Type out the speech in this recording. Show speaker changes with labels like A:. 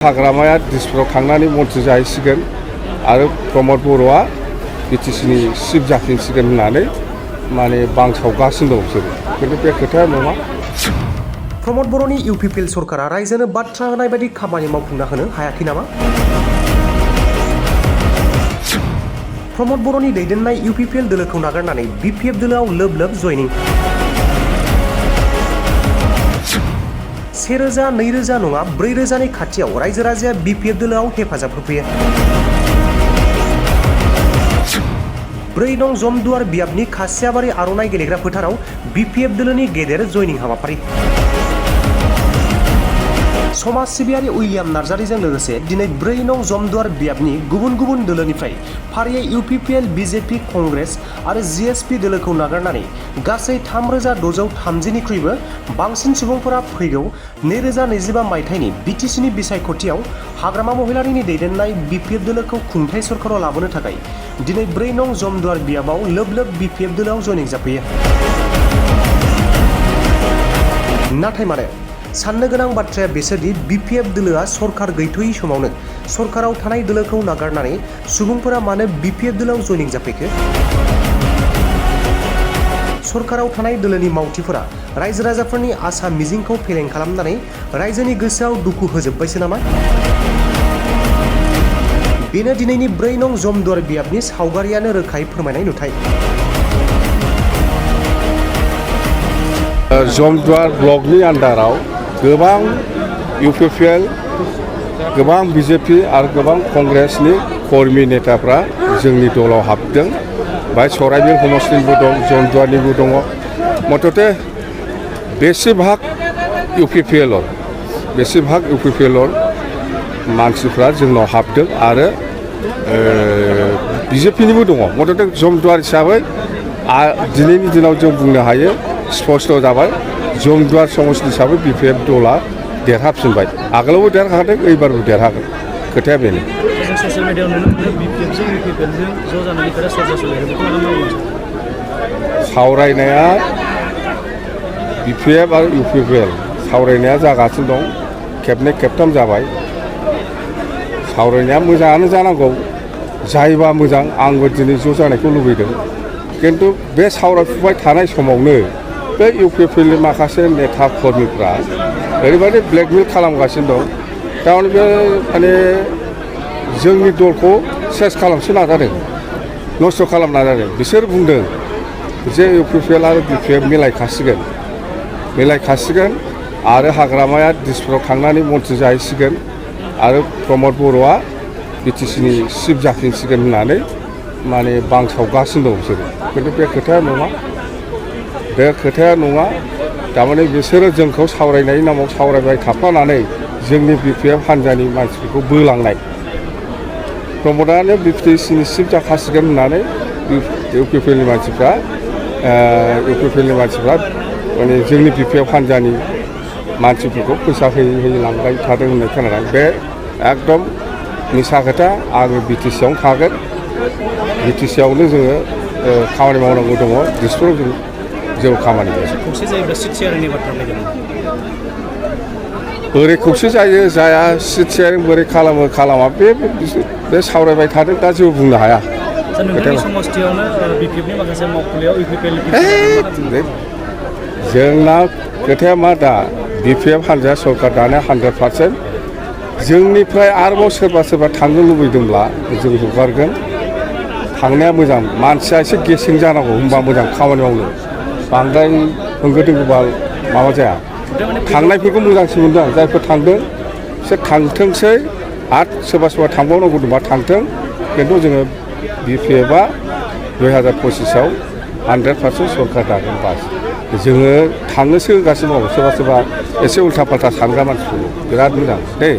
A: हाग्रामाया दिसपुराव थांनानै मन्थ्रि जाहैसिगोन आरो प्रमद बर'आ बिटिसिनि चिफ जाफिनसिगोन होननानै माने बांसावगासिनो दं बिसोरो खिन्थु बे खोथाया नङा।
B: प्रमद बर'नि इउपिपिएल सरकारा रायजोनो बाथ्रा होनाय बायदि खामानि मावफुंना होनो हायाखै नामा? प्रमद बर'नि दैदेननाय इउपिपिएल दोलोखौ नागारनानै बिपिएफ दोलोआव लोब लोब जयनिं। 1000, 2000 नङा 4000नि खाथियाव रायजो राजाया बिपिएफ दोलोआव हेफाजाब होफैयो। 4 नं जमदुवार बियाबनि खासियाबारि आर'नाइ गेलेग्रा फोथाराव बिपिएफ दोलोनि गेदेर जयनिं हाबाफारि। समाज सिबियारि उइलियाम नार्जारिजों लोगोसे दिनै 4 नं जमदुवार बियाबनि गुबुन गुबुन दोलोनिफ्राय फारियै इउपिपिएल, बिजेपि, कंग्रेस आरो जिएसपि दोलोखौ नागारनानै गासै 3630निख्रुइबो बांसिन सुबुंफोरा फैगौ 2025 मायथाइनि बिटिसिनि बिसायख'थियाव हाग्रामा महिलारिनि दैदेननाय बिपिएफ दोलोखौ खुंथाय सरकाराव लाबोनो थाखाय दिनै 4 नं जमदुवार बियाबाव लोब लोब बिपिएफ दोलोआव जयनिं जाफैयो। नाथाय मानो साननो गोनां बाथ्राया बेसोदि बिपिएफ दोलोआ सरकार गैथ'यै समावनो सरकाराव थानाय दोलोखौ नागारनानै सुबुंफोरा मानो बिपिएफ दोलोआव जयनिं जाफैखो? सरकाराव थानाय दोलोनि मावथिफोरा रायजो राजाफोरनि आसा मिजिंखौ फेलें खालामनानै रायजोनि गोसोआव दुखु होजोब्बायसो नामा? बेनो दिनैनि 4 नं जमदुवार बियाबनि सावगारियानो रोखायै फोरमायनाय नुथाय।
A: जमदुवार ब्लकनि आन्डाराव गोबां इउपिपिएल, गोबां बिजेपि आरो गोबां कंग्रेसनि कर्मि नेताफ्रा जोंनि दलाव हाबदों। बाय सराइबिल समस्तिनिबो दं, जमदुवारनिबो दङ। मथथे बेसेभाग इउपिपिएल मानसिफ्रा जोंनाव हाबदों आरो बिजेपिनिबो दङ। मथथे जमदुवार हिसाबै दिनैनि दिनाव जों बुंनो हायो स्पष्ट जाबाय जमदुवार समस्ति हिसाबै बिपिएफ दला देरहाफिनबाय। आगोलावबो देरहादों, एबारबो देरहागोन। खोथाया बेनो।
C: ससियेल मिडियायाव नुनो मोनो बिपिएफजों इउपिपिएलजों ज' जानानै खोथा सरजा सोलायो बेखौ मा बुंनो?
A: सावरायनाया बिपिएफ आरो इउपिपिएल सावरायनाया जागासिनो दं। खेबनै खेबथाम जाबाय। सावरायनाया मोजाङानो जानांगौ, जायोबा मोजां। आंबो दिनै ज' जानायखौ लुबैदों। खिन्थु बे सावरायफुबाय थानाय समावनो बे इउपिपिएलनि माखासे नेता कर्मिफ्रा ओरैबायदि ब्लेकमेल खालामगासिनो दं। थारमाने बे माने जोंनि दलखौ सेस खालामनो नाजादों, नस्थ' खालामनो नाजादों। बिसोर बुंदों जे इउपिपिएल आरो बिपिएफ मिलायखासिगोन आरो हाग्रामाया दिसपुराव थांनानै मन्थ्रि जाहैसिगोन आरो प्रमद बर'आ बिटिसिनि चिफ जाफिनसिगोन होननानै माने बांसावगासिनो दं बिसोरो। खिन्थु बे खोथाया नङा। थारमाने बिसोरो जोंखौ सावरायनायनि नामाव सावरायबाय थाफ्लानानै जोंनि बिपिएफ हान्जानि मानसिफोरखौ बोलांनाय। प्रमदानो बिटिसिनि चिफ जाखासिगोन होननानै इउपिपिएलनि मानसिफ्रा माने जोंनि बिपिएफ हान्जानि मानसिफोरखौ फैसा होयै लांबाय थादों होननाय खोनादों। बे एकदम मिसा खोथा। आङो बिटिसियावनो थागोन। बिटिसियावनो जोङो खामानि मावनांगौ दङ। दिसपुराव जों जेबो खामानि गैया।
C: खौसे जायोब्ला सिट शेयारिंनि बाथ्रा फैगोन।
A: बोरै खौसे जायो जाया, सिट शेयारिं बोरै खालामा बे सावरायबाय थादों। दा जेबो बुंनो हाया।
C: नोंथांनि समस्थियावनो बिपिएफनि माखासे मावखुलियाव इउपिपिएल
A: जोंना खोथाया मा दा बिपिएफ हान्जाया सरकार दानाया 100%। जोंनिफ्राय आरोबाव सोरबा थांनो लुबैदोंब्ला जों हगारगोन। थांनाया मोजां। मानसिया एसे गेसें जानांगौ, होनबा मोजां खामानि मावनो। बांद्राय होंगो दोंगोबा माबा जाया। थांनायफोरखौ मोजांसिन मोनदों। जायफोर थांदों बिसोर थांथोंसै। आरो सोरबा थांबावनांगौ दंबा थांथों। खिन्थु जोङो बिपिएफआ 2025आव 100% सरकार दागोन बास। जोङो थांनोसो होगासिनो दं। सोरबा एसे उल्था फाल्था सानग्रा मानसिफोर बिराद मोजां दे।